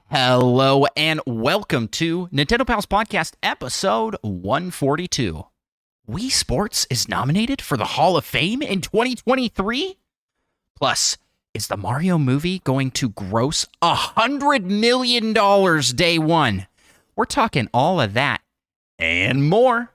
Hello and welcome to Nintendo Pals Podcast episode 142. Wii Sports is nominated for the Hall of Fame in 2023? Plus, is the Mario movie going to gross $100 million day one? We're talking all of that and more.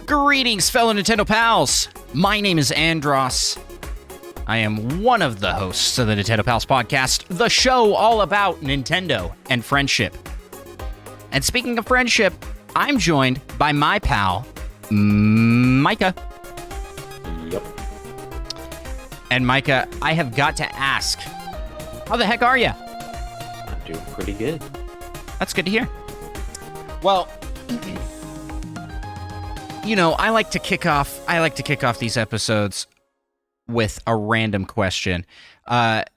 Greetings, fellow Nintendo pals. My name is Andross. I am one of the hosts of the Nintendo Pals Podcast, the show all about Nintendo and friendship. And speaking of friendship, I'm joined by my pal, Micah. Yep. And Micah, I have got to ask, how the heck are you? I'm doing pretty good. That's good to hear. Well, you know, I like to kick off these episodes with a random question. And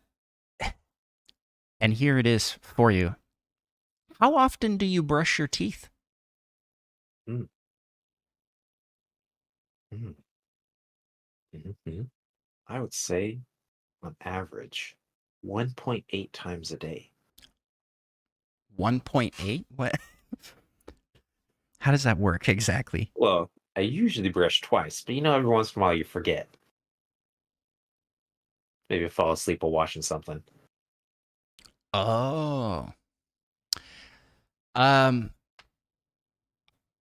here it is for you. How often do you brush your teeth? I would say, on average, 1.8 times a day. 1.8? What? How does that work exactly? Well, I usually brush twice, but every once in a while you forget. Maybe I fall asleep while watching something. Oh. I'm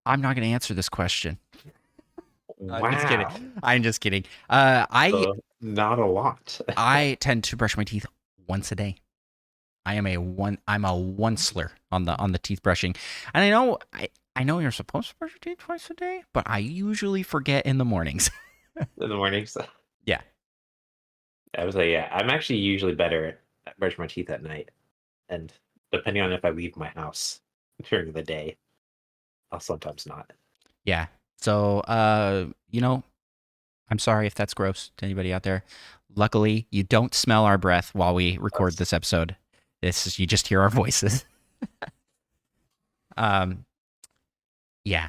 not going to answer this question. Wow. I'm just kidding. Not a lot. I tend to brush my teeth once a day. I'm a onceler on the teeth brushing. And I know you're supposed to brush your teeth twice a day, but I usually forget in the mornings. In the mornings? Yeah. I would say, yeah. I'm actually usually better at brushing my teeth at night. And depending on if I leave my house during the day, I'll sometimes not. Yeah. So, I'm sorry if that's gross to anybody out there. Luckily, you don't smell our breath while we record this episode. You just hear our voices. Yeah.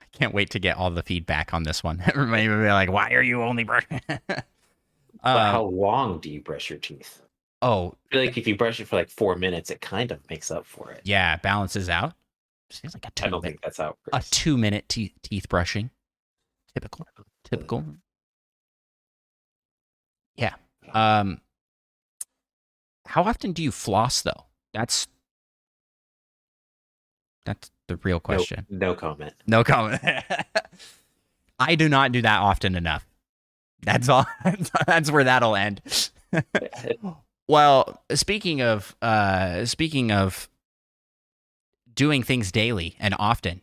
I can't wait to get all the feedback on this one. Everybody will be like, why are you only brushing? But how long do you brush your teeth? Oh. I feel like if you brush it for like 4 minutes, it kind of makes up for it. Yeah, balances out. Seems like I don't think that's how it works. A 2-minute teeth brushing. Typical. Yeah. How often do you floss, though? That's the real question. No comment. No comment. I do not do that often enough. That's all. That's where that'll end. Well, speaking of doing things daily and often,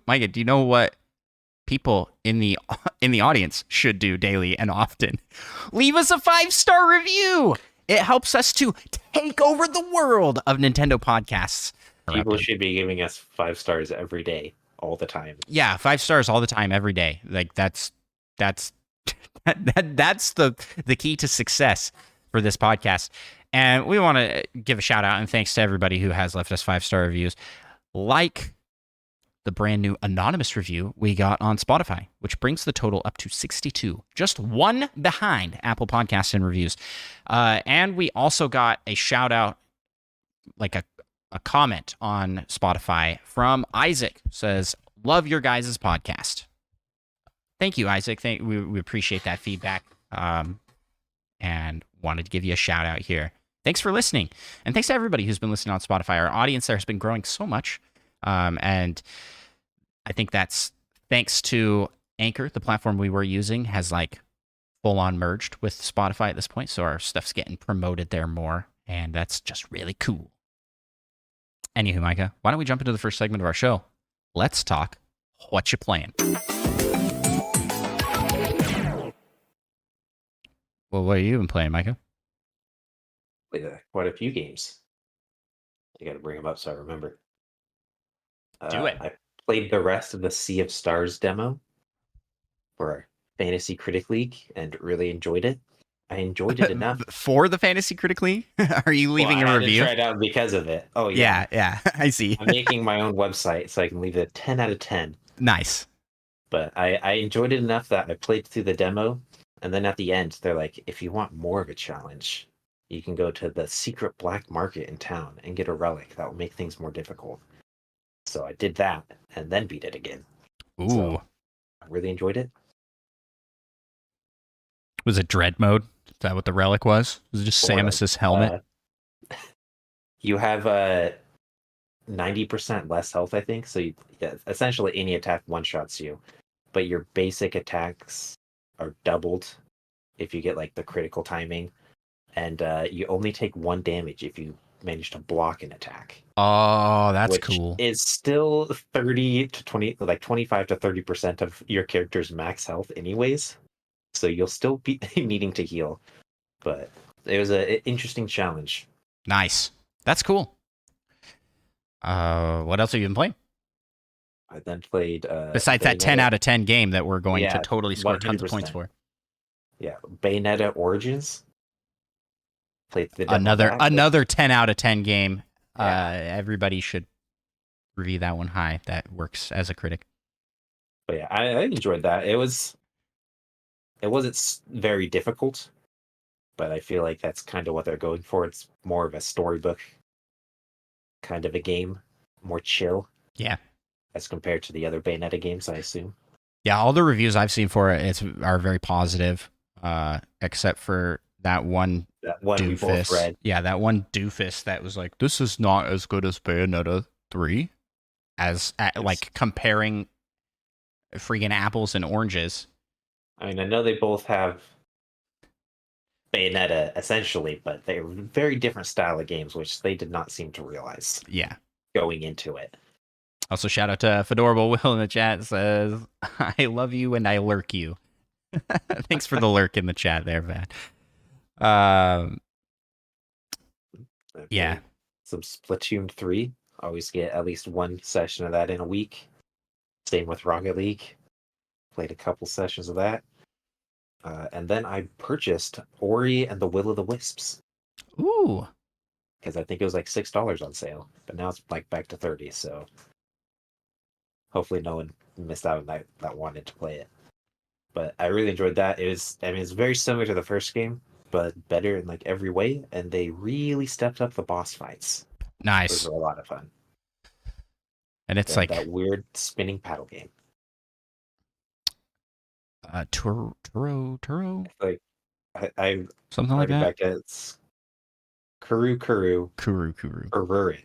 Micah, do you know what people in the audience should do daily and often? Leave us a 5-star review. It helps us to take over the world of Nintendo podcasts. People should be giving us 5 stars every day, all the time. Yeah, 5 stars all the time, every day. Like that's the key to success for this podcast. And we want to give a shout out and thanks to everybody who has left us 5-star reviews, like the brand new anonymous review we got on Spotify, which brings the total up to 62, just one behind Apple Podcasts and reviews. And we also got a shout out, like a comment on Spotify from Isaac. Says, love your guys' podcast. Thank you, Isaac. We appreciate that feedback. And wanted to give you a shout out here. Thanks for listening. And thanks to everybody who's been listening on Spotify. Our audience there has been growing so much. And I think that's thanks to Anchor, the platform we were using, has like full on merged with Spotify at this point. So our stuff's getting promoted there more. And that's just really cool. Anywho, Micah, why don't we jump into the first segment of our show? Let's talk What You Playing. Well, what have you been playing, Micah? Played quite a few games. I got to bring them up so I remember. Do it. I played the rest of the Sea of Stars demo for Fantasy Critic League and really enjoyed it. I enjoyed it enough. For the Fantasy Critic League? Are you Well, leaving I a had to review? try it out because of it. Oh yeah, Yeah, I see. I'm making my own website so I can leave it a 10 out of 10. Nice. But I enjoyed it enough that I played through the demo, and then at the end they're like, if you want more of a challenge, you can go to the secret black market in town and get a relic that will make things more difficult. So I did that and then beat it again. Ooh. So I really enjoyed it. Was it dread mode? Is that what the relic was? Was it just Sort of. Samus's helmet? You have 90% less health, I think. So yeah, essentially any attack one-shots you, but your basic attacks are doubled if you get like the critical timing, and you only take 1 damage if you manage to block an attack. Oh, that's which cool. is still 30 to 20, like 25 to 30% of your character's max health, anyways. So you'll still be needing to heal, but it was an interesting challenge. Nice. That's cool. What else have you been playing? I then played Besides that 10 Bayonetta. out of 10 game that we're going to Yeah, totally score tons of points 100%. for. Yeah, Bayonetta Origins. Played the demo of that. Another 10 out of 10 game. Yeah. Everybody should review that one high. That works as a critic. But yeah, I enjoyed that. It wasn't very difficult, but I feel like that's kind of what they're going for. It's more of a storybook kind of a game, more chill. Yeah. As compared to the other Bayonetta games, I assume. Yeah, all the reviews I've seen for it are very positive, except for that one we both doofus. read. Yeah, that one doofus that was like, "This is not as good as Bayonetta 3," like comparing freaking apples and oranges. I mean, I know they both have Bayonetta essentially, but they're very different style of games, which they did not seem to realize. Yeah. Going into it. Also, shout out to Fedorable Will in the chat. Says, "I love you and I lurk you." Thanks for the lurk in the chat there, man. Yeah. Some Splatoon 3. Always get at least one session of that in a week. Same with Rocket League. Played a couple sessions of that. And then I purchased Ori and the Will of the Wisps. Ooh. Because I think it was like $6 on sale. But now it's like back to 30, so hopefully no one missed out on that wanted to play it. But I really enjoyed that. It's very similar to the first game, but better in like every way, and they really stepped up the boss fights. Nice. Those were a lot of fun. And it's like that weird spinning paddle game. Turo. Like I something like that. Back it's Kuru Kururin. or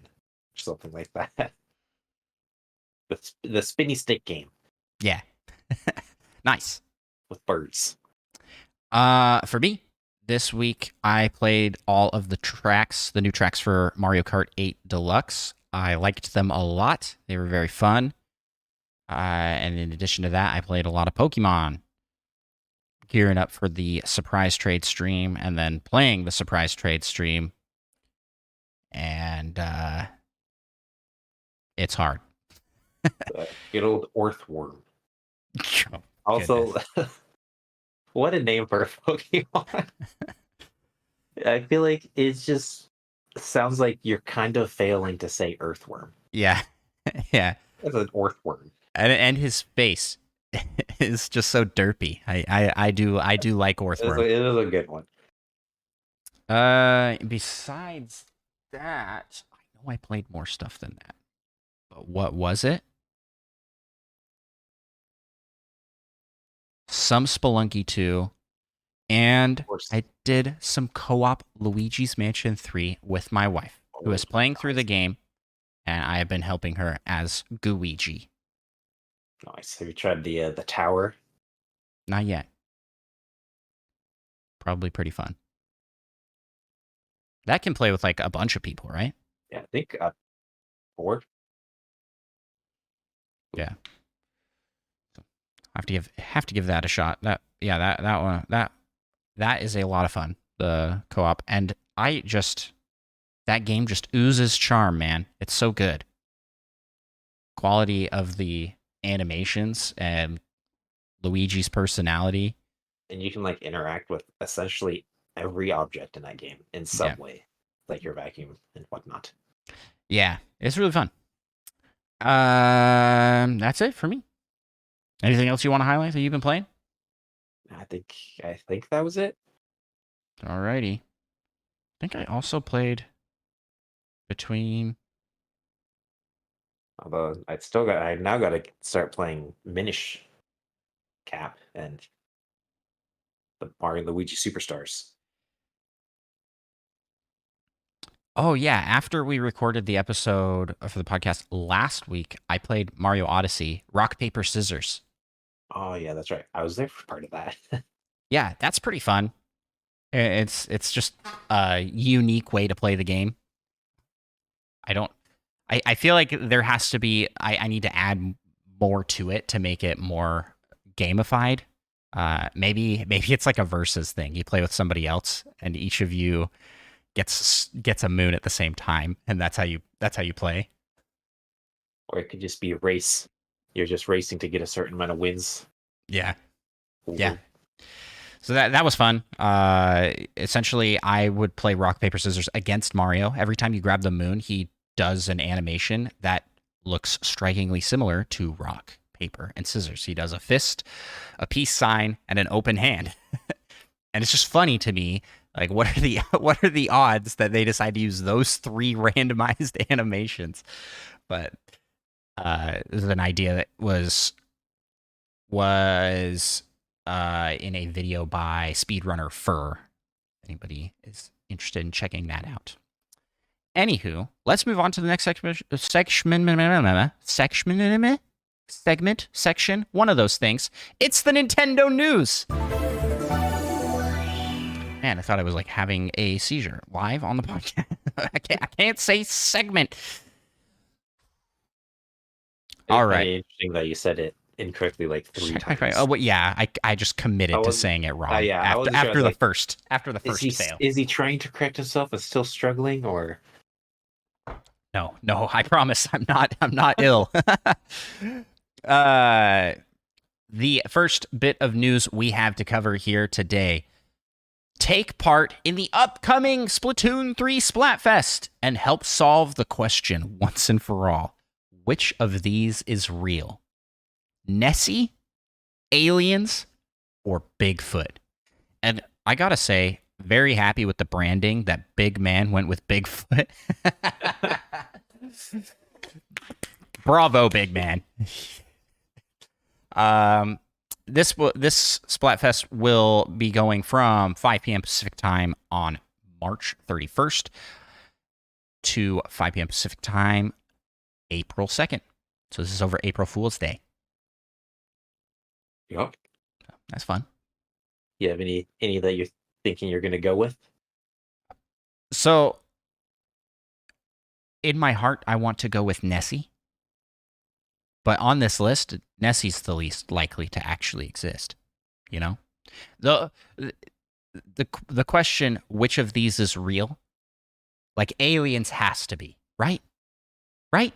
something like that. The spinny stick game. Yeah. Nice. With birds. For me, this week I played all of the new tracks for Mario Kart 8 Deluxe. I liked them a lot. They were very fun. And in addition to that, I played a lot of Pokemon. Gearing up for the surprise trade stream and then playing the surprise trade stream. And it's hard. Good old Earthworm. Oh, also, what a name for a Pokemon. I feel like it just sounds like you're kind of failing to say Earthworm. Yeah. Yeah. That's an Earthworm. And his face is just so derpy. I do like Earthworm. It is a good one. Besides that, I know I played more stuff than that. But what was it? Some Spelunky 2, and I did some co-op Luigi's Mansion 3 with my wife, who is playing through the game, and I have been helping her as Gooigi. Nice. Have you tried the tower? Not yet. Probably pretty fun. That can play with like a bunch of people, right? Yeah, I think 4. Yeah. So have to give that a shot. That one That is a lot of fun, the co-op. And that game just oozes charm, man. It's so good. Quality of the animations and Luigi's personality. And you can like interact with essentially every object in that game in some way, like your vacuum and whatnot. Yeah, it's really fun. That's it for me. Anything else you want to highlight that you've been playing? I think that was it. Alrighty. I think I also played between. Although I now got to start playing Minish Cap and the Mario and Luigi Superstars. Oh yeah, after we recorded the episode for the podcast last week, I played Mario Odyssey, Rock Paper Scissors. Oh yeah, that's right. I was there for part of that. Yeah, that's pretty fun. It's just a unique way to play the game. I feel like there has to be. I need to add more to it to make it more gamified. Maybe it's like a versus thing. You play with somebody else, and each of you gets a moon at the same time, and that's how you play. Or it could just be a race. You're just racing to get a certain amount of wins. Yeah. Ooh. Yeah. So that was fun. Essentially, I would play rock, paper, scissors against Mario. Every time you grab the moon, he does an animation that looks strikingly similar to rock, paper, and scissors. He does a fist, a peace sign, and an open hand. And it's just funny to me. Like, what are the odds that they decide to use those 3 randomized animations? But this is an idea that was in a video by speedrunner Fur. Anybody is interested in checking that out. Anywho, section, one of those things. It's the Nintendo news. Man, I thought I was like having a seizure live on the podcast. I can't say segment. All right. It's interesting that you said it incorrectly like 3 times. Oh, well, yeah. I just committed to saying it wrong. Yeah, after the first fail. Is he trying to correct himself and still struggling, or? No. I promise, I'm not ill. The first bit of news we have to cover here today. Take part in the upcoming Splatoon 3 Splatfest and help solve the question once and for all. Which of these is real? Nessie, aliens, or Bigfoot? And I gotta say, very happy with the branding that Big Man went with Bigfoot. Bravo, Big Man. This Splatfest will be going from 5 p.m. Pacific time on March 31st to 5 p.m. Pacific time April 2nd. So this is over April Fool's Day. Yep. That's fun. You have any that you're thinking you're going to go with? So in my heart, I want to go with Nessie. But on this list, Nessie's the least likely to actually exist. You know? The question, which of these is real? Like, aliens has to be, right? Right?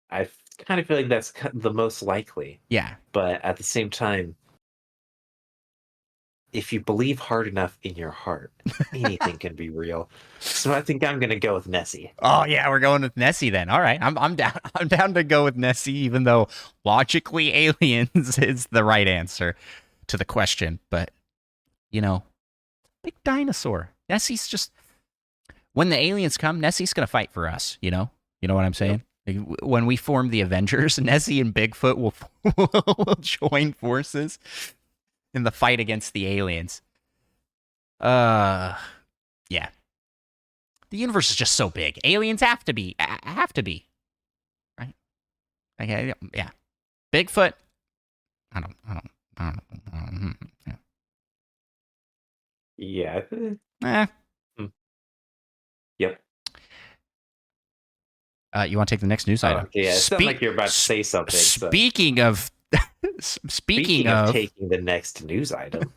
I kind of feel like that's the most likely. Yeah. But at the same time, if you believe hard enough in your heart, anything can be real. So I think I'm going to go with Nessie. Oh yeah, we're going with Nessie then. All right, I'm down. I'm down to go with Nessie, even though logically aliens is the right answer to the question. But you know, big dinosaur. Nessie's just when the aliens come, Nessie's going to fight for us. You know what I'm saying? Like, when we form the Avengers, Nessie and Bigfoot will join forces in the fight against the aliens. Yeah. The universe is just so big. Aliens have to be. Right? Okay, yeah. Bigfoot. I don't know. Yeah. Yep. You want to take the next news item? Yeah, it sounds like you're about to say something. Speaking of taking the next news item,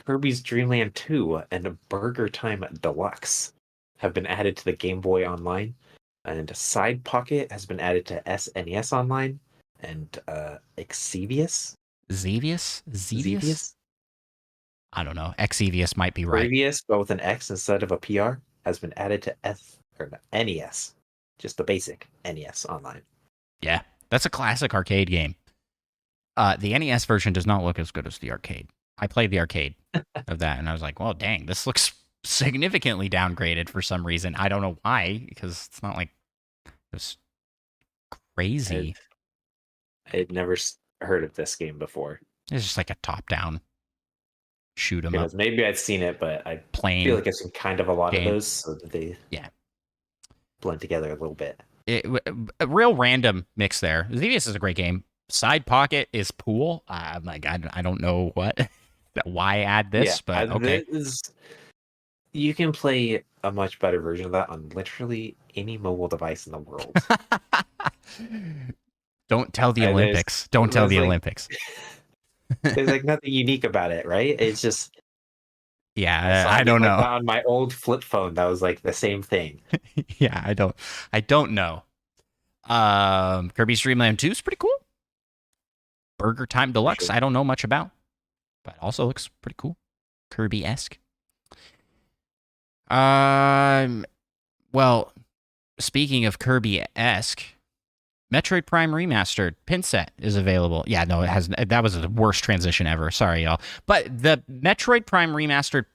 Kirby's Dream Land 2 and Burger Time Deluxe have been added to the Game Boy Online, and Side Pocket has been added to SNES Online, and Xevious? Xevious? Xevious? I don't know. Xevious might be right. Previous, but with an X instead of a PR, has been added to NES. Just the basic NES Online. Yeah, that's a classic arcade game. The NES version does not look as good as the arcade. I played the arcade of that, and I was like, well, dang, this looks significantly downgraded for some reason. I don't know why, because it's not like it was crazy. I'd never heard of this game before. It's just like a top-down shoot 'em up. Maybe I'd seen it, but I feel like I've seen kind of a lot of those, so that they blend together a little bit. A real random mix there. Xevious is a great game. Side Pocket is pool. I'm like, I don't know why add this, but okay. You can play a much better version of that on literally any mobile device in the world. Don't tell the Olympics. Don't tell the Olympics. There's like nothing unique about it, right? It's just I don't know. On my old flip phone, that was like the same thing. Yeah, I don't know. Kirby's Dream Land 2 is pretty cool. Burger Time Deluxe, sure. I don't know much about, but also looks pretty cool. Kirby-esque. Well, speaking of Kirby-esque, Metroid Prime Remastered pin set is available. Yeah, no, it has. That was the worst transition ever. Sorry, y'all. But the Metroid Prime Remastered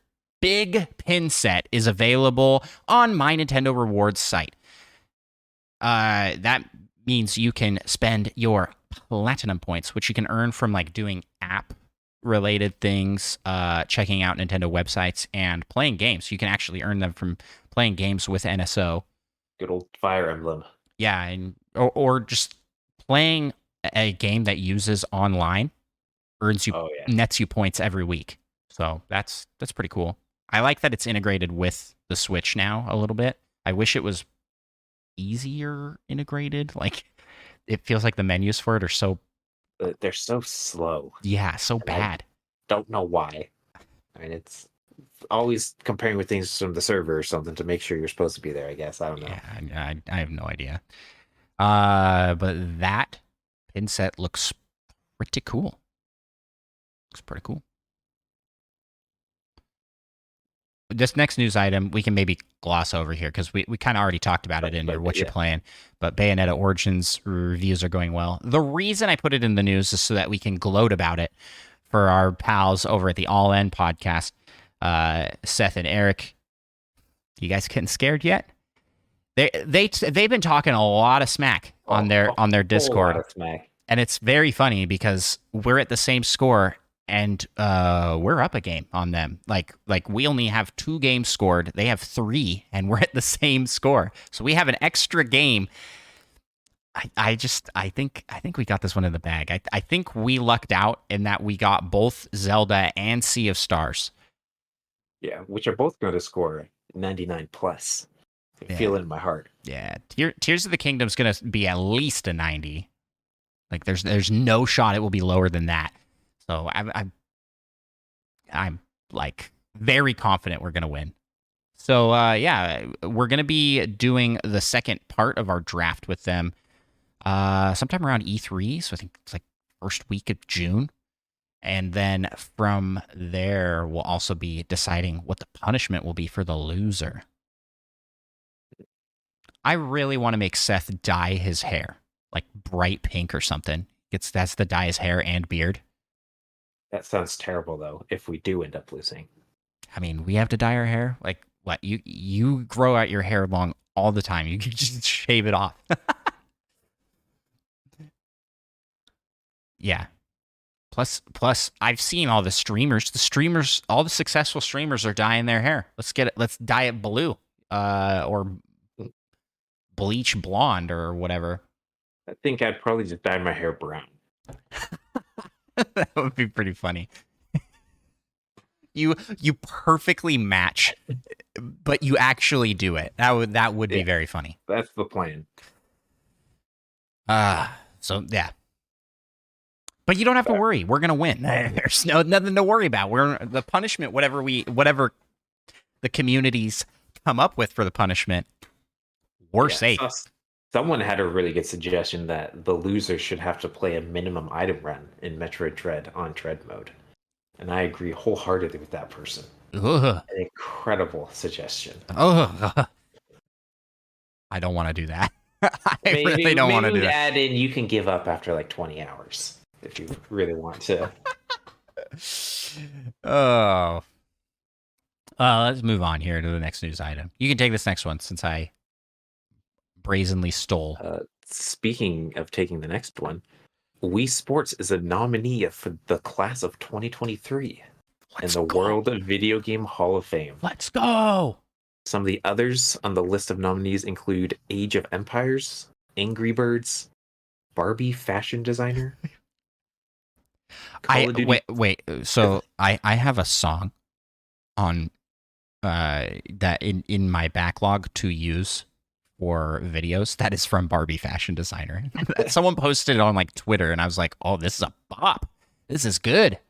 big pin set is available on My Nintendo Rewards site. That means you can spend your platinum points, which you can earn from like doing app-related things, checking out Nintendo websites, and playing games. You can actually earn them from playing games with NSO. Good old Fire Emblem. Yeah, and or just playing a game that uses online earns you nets you points every week. So that's pretty cool. I like that it's integrated with the Switch now a little bit. I wish it was easier integrated. Like it feels like the menus for it are they're so slow. Yeah, so bad. I don't know why. I mean, it's always comparing with things from the server or something to make sure you're supposed to be there, I guess. I don't know. Yeah, I have no idea. But that pin set looks pretty cool. Looks pretty cool. This next news item we can maybe gloss over here because we kind of already talked about it in your What You Playing. But Bayonetta Origins reviews are going well. The reason I put it in the news is so that we can gloat about it for our pals over at the All In podcast, Seth and Eric. You guys getting scared yet? They've been talking a lot of smack on their Discord, and it's very funny because we're at the same score. And we're up a game on them. Like we only have 2 games scored. They have 3, and we're at the same score. So we have an extra game. I think we got this one in the bag. I think we lucked out in that we got both Zelda and Sea of Stars. Yeah, which are both going to score 99 plus. I feel it in my heart. Yeah, Tears of the Kingdom's going to be at least a 90. Like there's no shot it will be lower than that. So I'm like very confident we're gonna win. So we're gonna be doing the second part of our draft with them sometime around E3. So I think it's like first week of June, and then from there we'll also be deciding what the punishment will be for the loser. I really want to make Seth dye his hair like bright pink or something. That's to dye his hair and beard. That sounds terrible, though, if we do end up losing. I mean, we have to dye our hair? Like, what? You grow out your hair long all the time. You can just shave it off. Yeah. Plus, I've seen all the streamers. All the successful streamers are dyeing their hair. Let's dye it blue. Or bleach blonde or whatever. I think I'd probably just dye my hair brown. That would be pretty funny. You perfectly match, but you actually do it. That would be very funny. That's the plan. So yeah. But you don't have to worry. We're gonna win. There's nothing to worry about. We're the punishment, whatever the communities come up with for the punishment, we're safe. Someone had a really good suggestion that the loser should have to play a minimum item run in Metroid Dread on Dread mode. And I agree wholeheartedly with that person. Ugh. An incredible suggestion. Ugh. I don't want to do that. I really don't want to do that. Add in, you can give up after like 20 hours if you really want to. Oh. Let's move on here to the next news item. You can take this next one since I brazenly stole. Speaking of taking the next one, Wii Sports is a nominee for the class of 2023 in the World Video Game Hall of Fame. Let's go! Some of the others on the list of nominees include Age of Empires, Angry Birds, Barbie Fashion Designer. Wait. So I have a song on that in my backlog to use for videos that is from Barbie Fashion Designer. Someone posted it on like Twitter, and I was like, "Oh, this is a bop. This is good."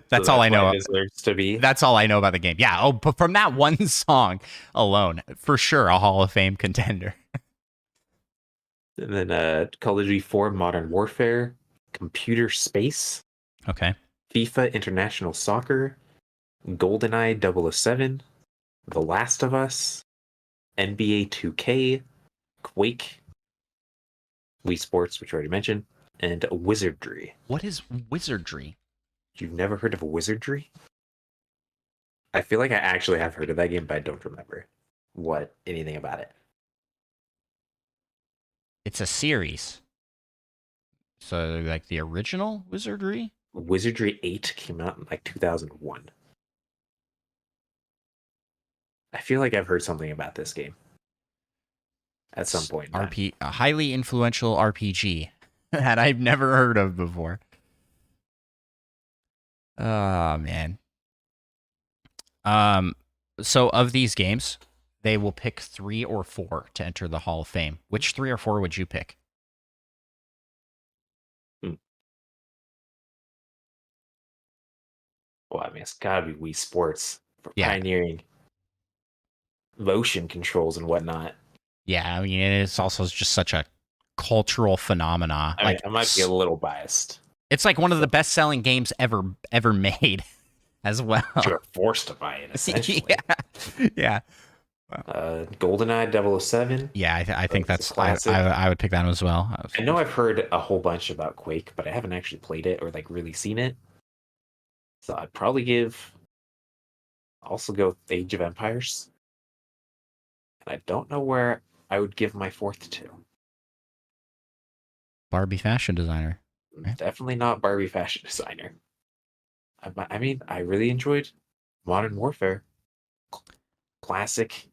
That's all I know. It deserves to be. That's all I know about the game. Yeah. Oh, but from that one song alone, for sure, a Hall of Fame contender. And then Call of Duty 4 Modern Warfare, Computer Space, Okay. FIFA International Soccer, GoldenEye 007, The Last of Us, NBA 2K, Quake, Wii Sports, which I already mentioned, and Wizardry. What is Wizardry? You've never heard of Wizardry? I feel like I actually have heard of that game, but I don't remember anything about it. It's a series. So, like the original Wizardry? Wizardry 8 came out in like 2001. I feel like I've heard something about this game at some point. A highly influential RPG that I've never heard of before. Oh, man. So of these games, they will pick 3 or 4 to enter the Hall of Fame. Which 3 or 4 would you pick? Well, I mean, it's gotta be Wii Sports for pioneering motion controls and whatnot. Yeah, I mean, it's also just such a cultural phenomena. I mean, I might be a little biased. It's like one of the best-selling games ever made, as well. You're forced to buy it, essentially. Yeah. GoldenEye 007. Yeah, I think that's I would pick that one as well. I know I've heard a whole bunch about Quake, but I haven't actually played it or like really seen it. So I'd probably also go with Age of Empires. And I don't know where I would give my 4th to. Barbie Fashion Designer. Definitely not Barbie Fashion Designer. I mean, I really enjoyed Modern Warfare. Classic.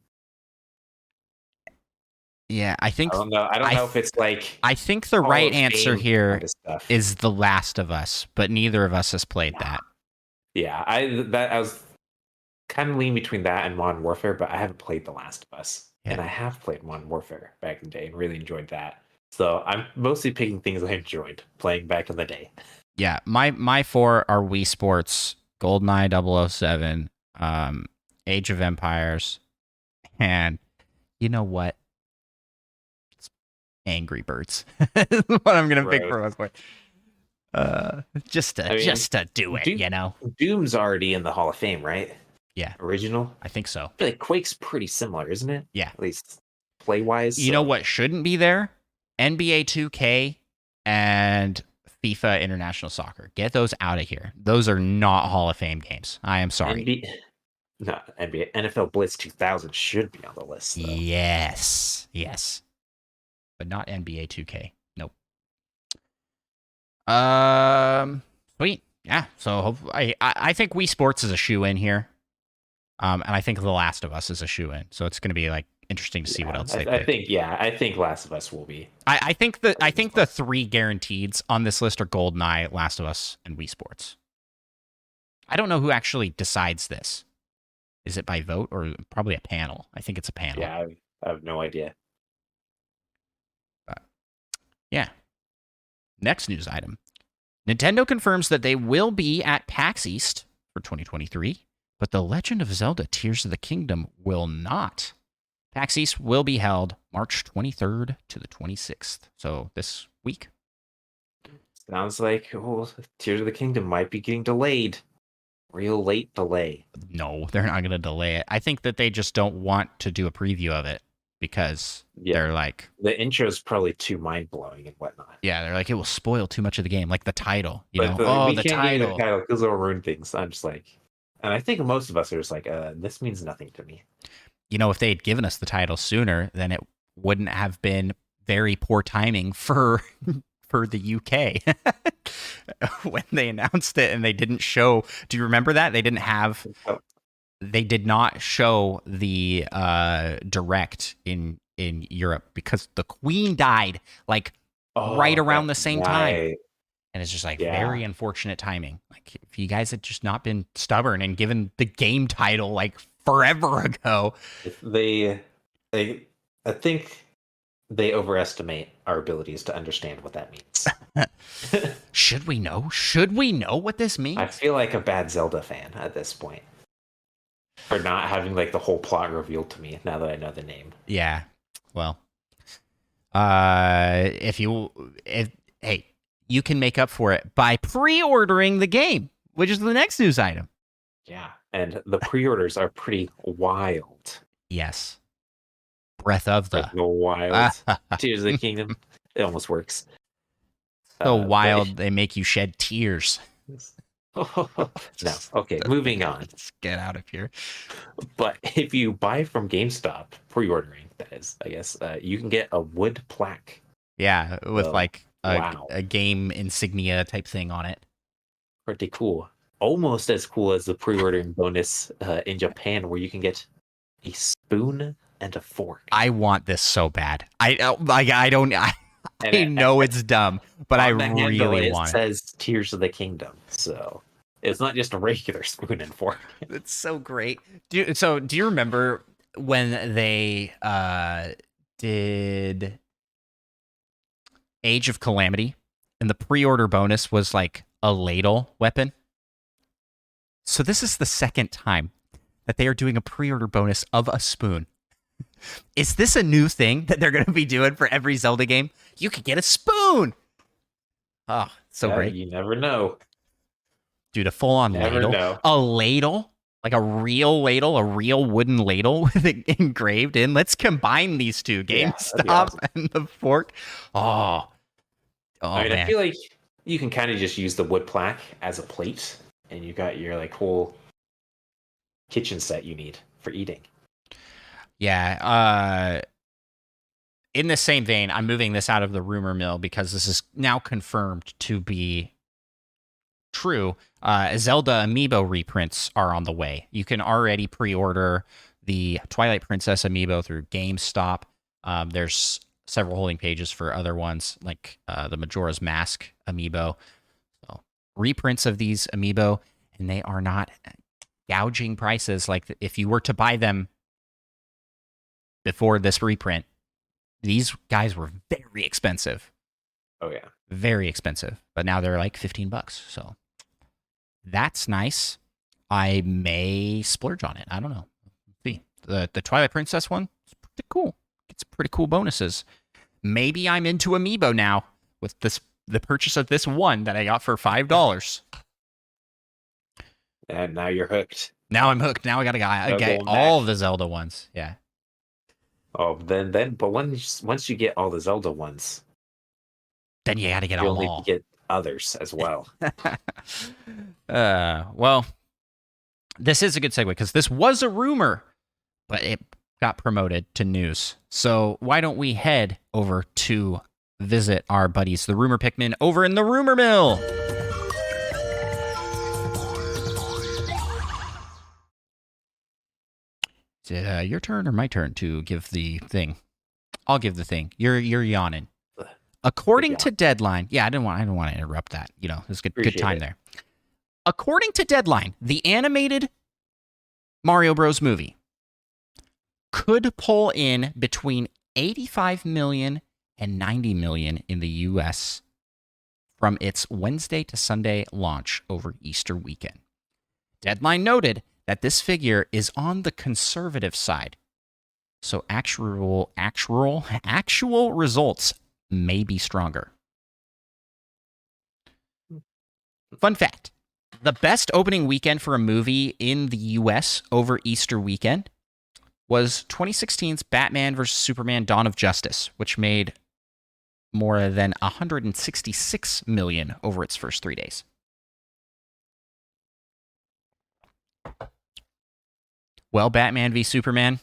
Yeah, I think... I don't know if it's like... I think the right answer here is The Last of Us, but neither of us has played that. Yeah, I was kind of leaning between that and Modern Warfare, but I haven't played The Last of Us. Yeah. And I have played Modern Warfare back in the day and really enjoyed that. So I'm mostly picking things I enjoyed playing back in the day. Yeah, my 4 are Wii Sports, GoldenEye 007, Age of Empires, and you know what? It's Angry Birds. That's what I'm gonna pick for my point. Just to do it, you know. Doom's already in the Hall of Fame, right? Yeah. Original? I think so. I feel like Quake's pretty similar, isn't it? Yeah. At least play-wise. You know what shouldn't be there? NBA 2K and FIFA International Soccer. Get those out of here. Those are not Hall of Fame games. I am sorry. NBA. NFL Blitz 2000 should be on the list, though. Yes. But not NBA 2K. Nope. Sweet. Yeah. So I think Wii Sports is a shoe-in here. And I think The Last of Us is a shoe-in. So it's going to be like interesting to see what else they pick. I think Last of Us will be. I think the 3 guaranteeds on this list are GoldenEye, Last of Us, and Wii Sports. I don't know who actually decides this. Is it by vote or probably a panel? I think it's a panel. Yeah, I have no idea. Yeah. Next news item. Nintendo confirms that they will be at PAX East for 2023, but The Legend of Zelda Tears of the Kingdom will not. PAX East will be held March 23rd to the 26th, so this week. Sounds like Tears of the Kingdom might be getting delayed. Real late delay. No, they're not going to delay it. I think that they just don't want to do a preview of it because they're like... The intro is probably too mind-blowing and whatnot. Yeah, they're like, it will spoil too much of the game, like the title. You know, the title because it'll ruin things. I'm just like... And I think most of us are just like, this means nothing to me. You know, if they had given us the title sooner, then it wouldn't have been very poor timing for the UK when they announced it and they didn't show. Do you remember that? They didn't have. They did not show the direct in Europe because the Queen died like right around the same time. And it's just like very unfortunate timing. Like if you guys had just not been stubborn and given the game title like forever ago. I think they overestimate our abilities to understand what that means. Should we know? Should we know what this means? I feel like a bad Zelda fan at this point. For not having like the whole plot revealed to me now that I know the name. Yeah. Well. Hey, you can make up for it by pre-ordering the game, which is the next news item. Yeah, and the pre-orders are pretty wild. Yes. Breath of the Wild. Tears of the Kingdom. It almost works. So wild, they make you shed tears. No. Okay, moving on. Let's get out of here. But if you buy from GameStop, pre-ordering, that is, I guess, you can get a wood plaque. Yeah, with a game insignia type thing on it. Pretty cool. Almost as cool as the pre-ordering bonus in Japan, where you can get a spoon and a fork. I want this so bad. I know it's dumb, but I really want it. It says Tears of the Kingdom, so it's not just a regular spoon and fork. It's so great. Do you remember when they did Age of Calamity and the pre-order bonus was like a ladle weapon? So this is the second time that they are doing a pre-order bonus of a spoon. Is this a new thing that they're going to be doing for every Zelda game? You could get a spoon. Oh, so great. You never know. Dude, a full-on ladle. Know. A ladle? Like a real ladle, a real wooden ladle with it engraved in. Let's combine these two, GameStop awesome. And the fork. Man. I feel like you can kind of just use the wood plaque as a plate, and you got your like whole kitchen set you need for eating. Yeah. In the same vein, I'm moving this out of the rumor mill because this is now confirmed to be true. Zelda amiibo reprints are on the way. You can already pre-order the Twilight Princess amiibo through GameStop. There's several holding pages for other ones, like the Majora's Mask amiibo. So reprints of these amiibo, and they are not gouging prices. Like if you were to buy them before this reprint, these guys were very expensive. Oh yeah, very expensive. But now they're like $15. So that's nice. I may splurge on it. I don't know. See, the Twilight Princess one, it's pretty cool. It's pretty cool bonuses. Maybe I'm into amiibo now with the purchase of this one that I got for $5. And now you're hooked. Now I'm hooked. Now I gotta get all the Zelda ones. Yeah. Oh, but once you get all the Zelda ones, then you gotta get all. You'll need to get others as well. Well, this is a good segue because this was a rumor, but it got promoted to news. So why don't we head over to visit our buddies, the Rumor Pikmin, over in the Rumor Mill? Is it your turn or my turn to give the thing? I'll give the thing. You're yawning. According to Deadline, I didn't want to interrupt that. You know, it was good time there. According to Deadline, the animated Mario Bros. Movie could pull in between $85 million and $90 million in the U.S. from its Wednesday to Sunday launch over Easter weekend. Deadline noted that this figure is on the conservative side, so actual results may be stronger. Fun fact: the best opening weekend for a movie in the U.S. over Easter weekend was 2016's Batman vs. Superman: Dawn of Justice, which made more than $166 million over its first 3 days. Well, Batman v Superman,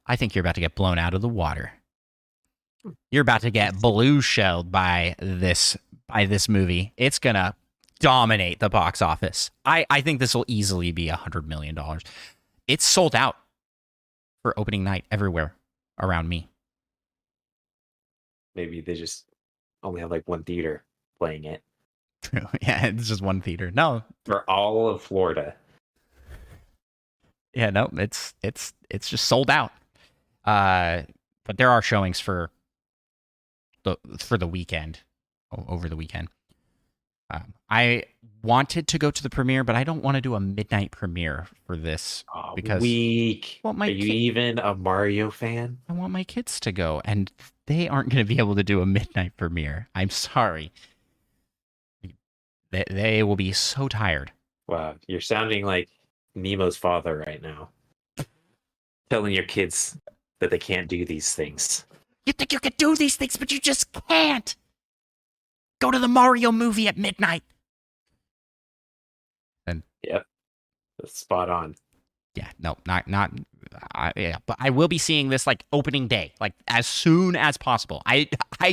I think you're about to get blown out of the water. You're about to get blue shelled by this movie. It's gonna dominate the box office. I think this will easily be $100 million. It's sold out for opening night everywhere around me. Maybe they just only have like one theater playing it. Yeah, it's just one theater. No, For all of Florida. Yeah, no, it's just sold out. But there are showings for the weekend, over the weekend. I wanted to go to the premiere, but I don't want to do a midnight premiere for this because weak. Well, Are you even a Mario fan? I want my kids to go, and they aren't going to be able to do a midnight premiere. I'm sorry. They will be so tired. Wow, you're sounding like Nemo's father right now. Telling your kids that they can't do these things. You think you could do these things, but you just can't. Go to the Mario movie at midnight. And yep, that's spot on. Yeah, no, not. Yeah, but I will be seeing this like opening day, like as soon as possible. I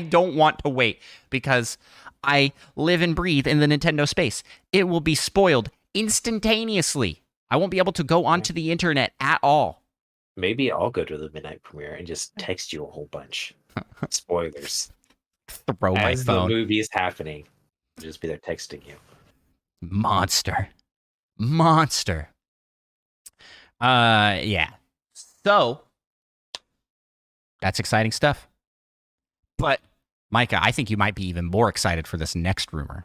don't want to wait because I live and breathe in the Nintendo space. It will be spoiled instantaneously. I won't be able to go onto the internet at all. Maybe I'll go to the midnight premiere and just text you a whole bunch. Spoilers. Throw my As phone. the movie is happening, I'll just be there texting you. Monster. Yeah. So that's exciting stuff. But Micah, I think you might be even more excited for this next rumor.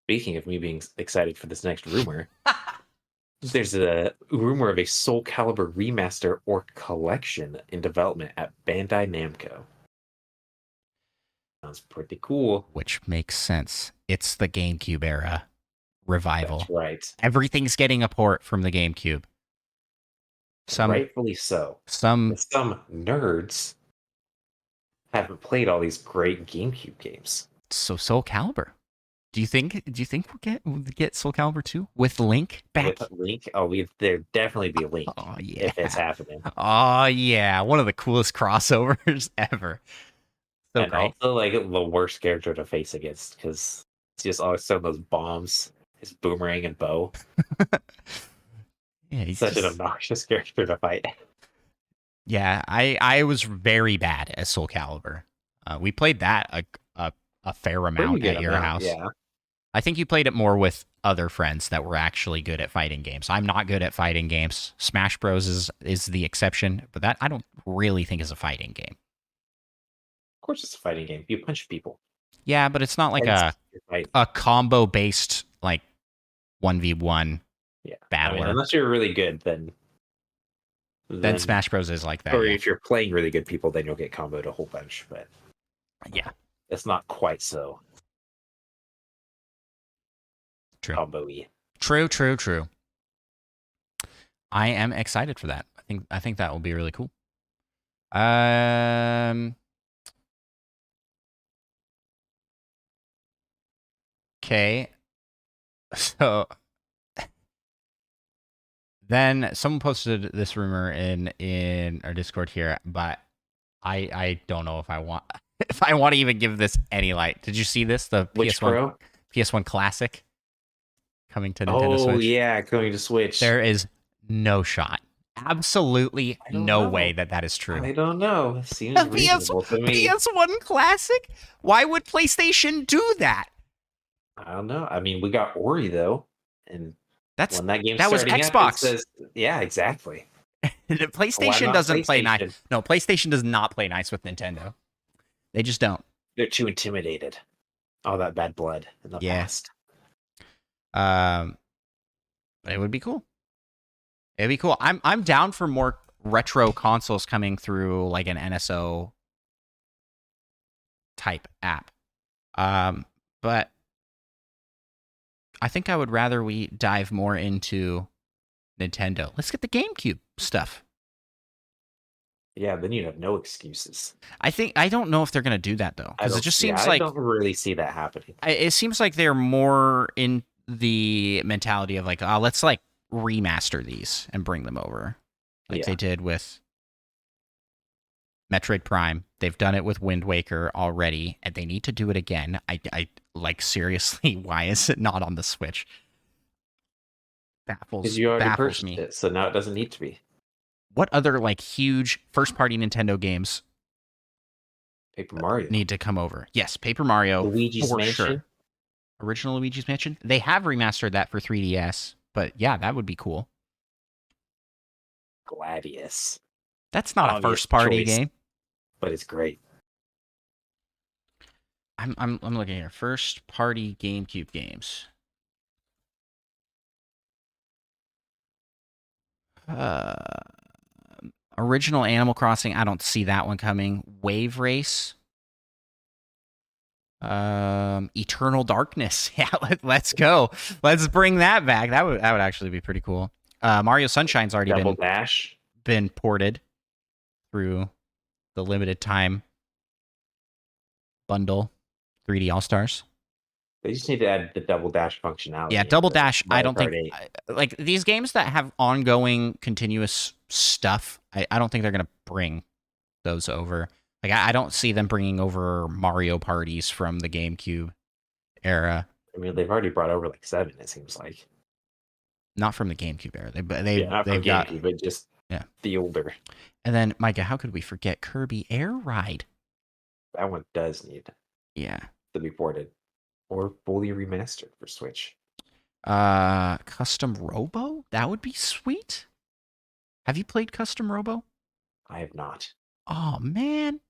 Speaking of me being excited for this next rumor, there's a rumor of a Soul Calibur remaster or collection in development at Bandai Namco. Sounds pretty cool. Which makes sense. It's the GameCube era revival. That's right. Everything's getting a port from the GameCube. Rightfully so. Some nerds haven't played all these great GameCube games. So Soul Calibur. Do you think we'll get Soul Calibur 2 with Link back? With Link? Oh, there'd definitely be a Link if it's happening. Oh yeah, one of the coolest crossovers ever. So and great. Also, like the worst character to face against because it's just always some of those bombs, his boomerang and bow. Yeah, he's such an obnoxious character to fight. Yeah, I was very bad at Soul Calibur. We played that a fair amount at your house. Yeah. I think you played it more with other friends that were actually good at fighting games. I'm not good at fighting games. Smash Bros is the exception, but that I don't really think is a fighting game. Of course, it's a fighting game. You punch people. Yeah, but it's not like a combo based like 1v1 battle. I mean, unless you're really good, then Smash Bros is like that. Or if you're playing really good people, then you'll get comboed a whole bunch. But yeah, it's not quite so. True. Combo-y. True. I am excited for that. I think that will be really cool. Okay. So then someone posted this rumor in our Discord here, but I don't know if I want to even give this any light. Did you see this? The PS1 Classic coming to Nintendo Switch. Oh yeah, coming to Switch. There is no shot. Absolutely no way that is true. I don't know. It seems reasonable to me. PS1 Classic? Why would PlayStation do that? I don't know. I mean, we got Ori though, and when that game was Xbox. Yeah, exactly. PlayStation doesn't play nice. No, PlayStation does not play nice with Nintendo. They just don't. They're too intimidated. All that bad blood in the Yeah. past. But it would be cool. It'd be cool. I'm down for more retro consoles coming through like an NSO type app. But I think I would rather we dive more into Nintendo. Let's get the GameCube stuff. Yeah, then you'd have no excuses. I don't know if they're gonna do that though, because it just seems like I don't really see that happening. it seems like they're more in the mentality of like, oh, let's like remaster these and bring them over, like they did with Metroid Prime. They've done it with Wind Waker already, and they need to do it again. I like seriously, why is it not on the Switch? Because you already baffles purchased me. it, so now it doesn't need to be. What other like huge first-party Nintendo games Paper Mario need to come over? Yes, Paper Mario, Luigi's for Mansion. sure. Original Luigi's Mansion. They have remastered that for 3DS, but yeah, that would be cool. Gladius. That's not Obvious a first-party choice, game, but it's great. I'm looking here. First-party GameCube games. Original Animal Crossing. I don't see that one coming. Wave Race. Eternal Darkness. Yeah, let's go. Let's bring that back. That would actually be pretty cool. Mario Sunshine's already Double Dash been ported through the limited time bundle. 3D All Stars. They just need to add the Double Dash functionality. Yeah, Double Dash. I don't think 8. like these games that have ongoing, continuous stuff. I don't think they're gonna bring those over. Like I don't see them bringing over Mario parties from the GameCube era. I mean, they've already brought over like 7. It seems like. Not from the GameCube era. They've got GameCube, but just the older. And then Micah, how could we forget Kirby Air Ride? That one does need to be ported or fully remastered for Switch. Custom Robo? That would be sweet. Have you played Custom Robo? I have not. Oh man.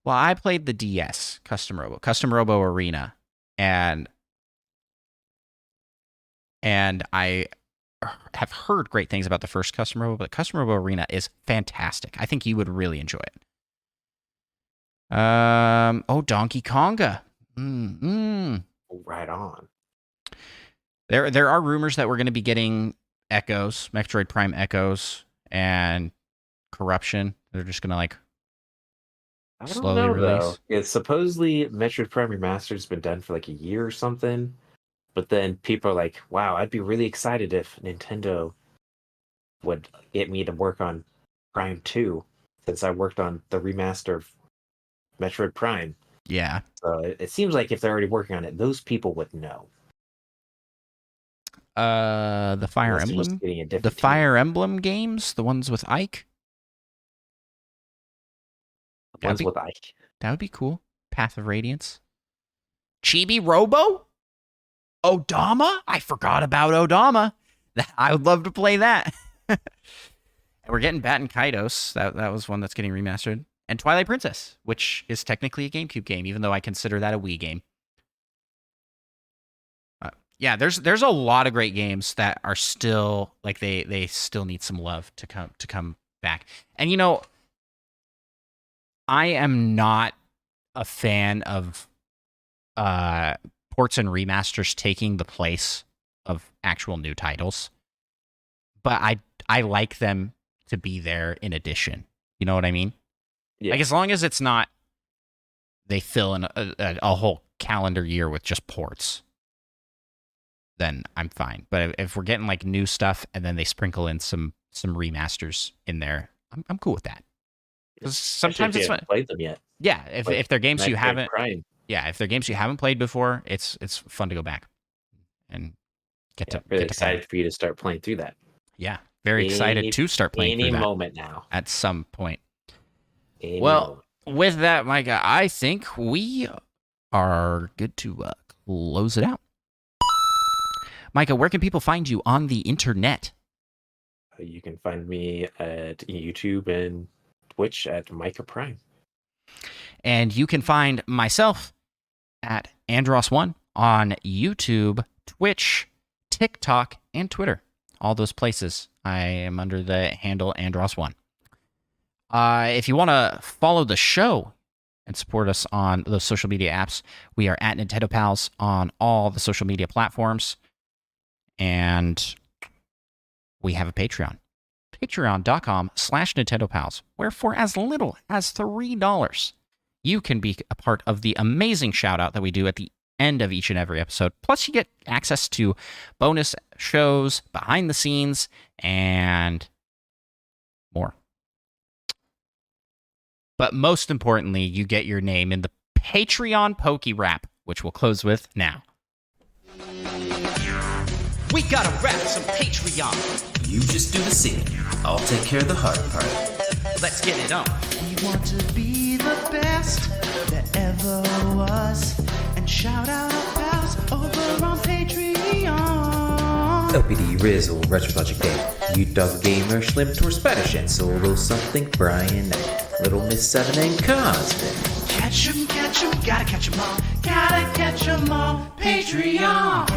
Well, I played the DS Custom Robo Arena, and I have heard great things about the first Custom Robo, but Custom Robo Arena is fantastic. I think you would really enjoy it. Donkey Konga. Right on. There are rumors that we're going to be getting Echoes, Metroid Prime Echoes, and Corruption. They're just going to like slowly release. Though. It's supposedly Metroid Prime Remastered's been done for like a year or something, but then people are like, "Wow, I'd be really excited if Nintendo would get me to work on Prime 2, since I worked on the remaster of Metroid Prime." Yeah. So it seems like if they're already working on it, those people would know. The Fire Emblem, Fire Emblem games, the ones with Ike. With Ike. That would be cool. Path of Radiance. Chibi Robo? Odama? I forgot about Odama. I would love to play that. And we're getting Batten Kaitos. That was one that's getting remastered. And Twilight Princess, which is technically a GameCube game, even though I consider that a Wii game. Yeah, there's a lot of great games that are still like they still need some love to come back. And you know, I am not a fan of ports and remasters taking the place of actual new titles, but I like them to be there in addition. You know what I mean? Yeah. Like as long as it's not they fill in a whole calendar year with just ports, then I'm fine. But if we're getting like new stuff and then they sprinkle in some remasters in there, I'm cool with that. Because sometimes it's fun. Played them yet? Yeah, if they're games you haven't, Prime. Yeah, if they're games you haven't played before, it's fun to go back and get really excited for you to start playing through that. Yeah, very excited to start playing through that. Any moment now. At some point. With that, Micah, I think we are good to close it out. Micah, where can people find you on the internet? You can find me at YouTube and Twitch at Micah Prime. And you can find myself at Andross1 on YouTube, Twitch, TikTok, and Twitter. All those places. I am under the handle Andross1. If you want to follow the show and support us on those social media apps, we are at Nintendo Pals on all the social media platforms. And we have a Patreon. Patreon.com/Nintendo Pals, where for as little as $3, you can be a part of the amazing shout-out that we do at the end of each and every episode. Plus, you get access to bonus shows, behind the scenes, and more. But most importantly, you get your name in the Patreon Poke Rap, which we'll close with now. We gotta rap some Patreon. You just do the singing. I'll take care of the hard part. Let's get it on. We want to be the best that ever was. And shout out our pals over on Patreon. LPD, Rizzle, Retrologic Day, U-Dog Gamer, Schlim, Tor, Spanish, and Solo Something, Brian, Little Miss 7, and Cosmic. Catch 'em, gotta catch 'em all. Gotta catch 'em all. Patreon.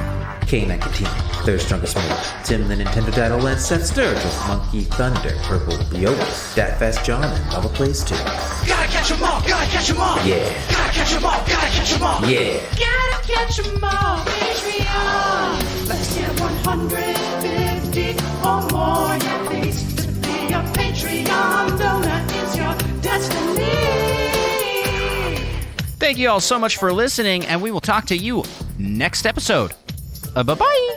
K9 Katina, Third Strongest One, Tim the Nintendo Daddle, and Seth Sturgill, Monkey Thunder, Purple Yoda, Dat Fast John, and Lava Plays 2. Gotta catch 'em all. Gotta catch 'em all. Yeah. Gotta catch 'em all. Gotta catch 'em all. Yeah. Gotta catch 'em all. Patreon. Let's get 150 or more, yeah, please. To be a Patreon donor is your destiny. Thank you all so much for listening, and we will talk to you next episode. Bye-bye.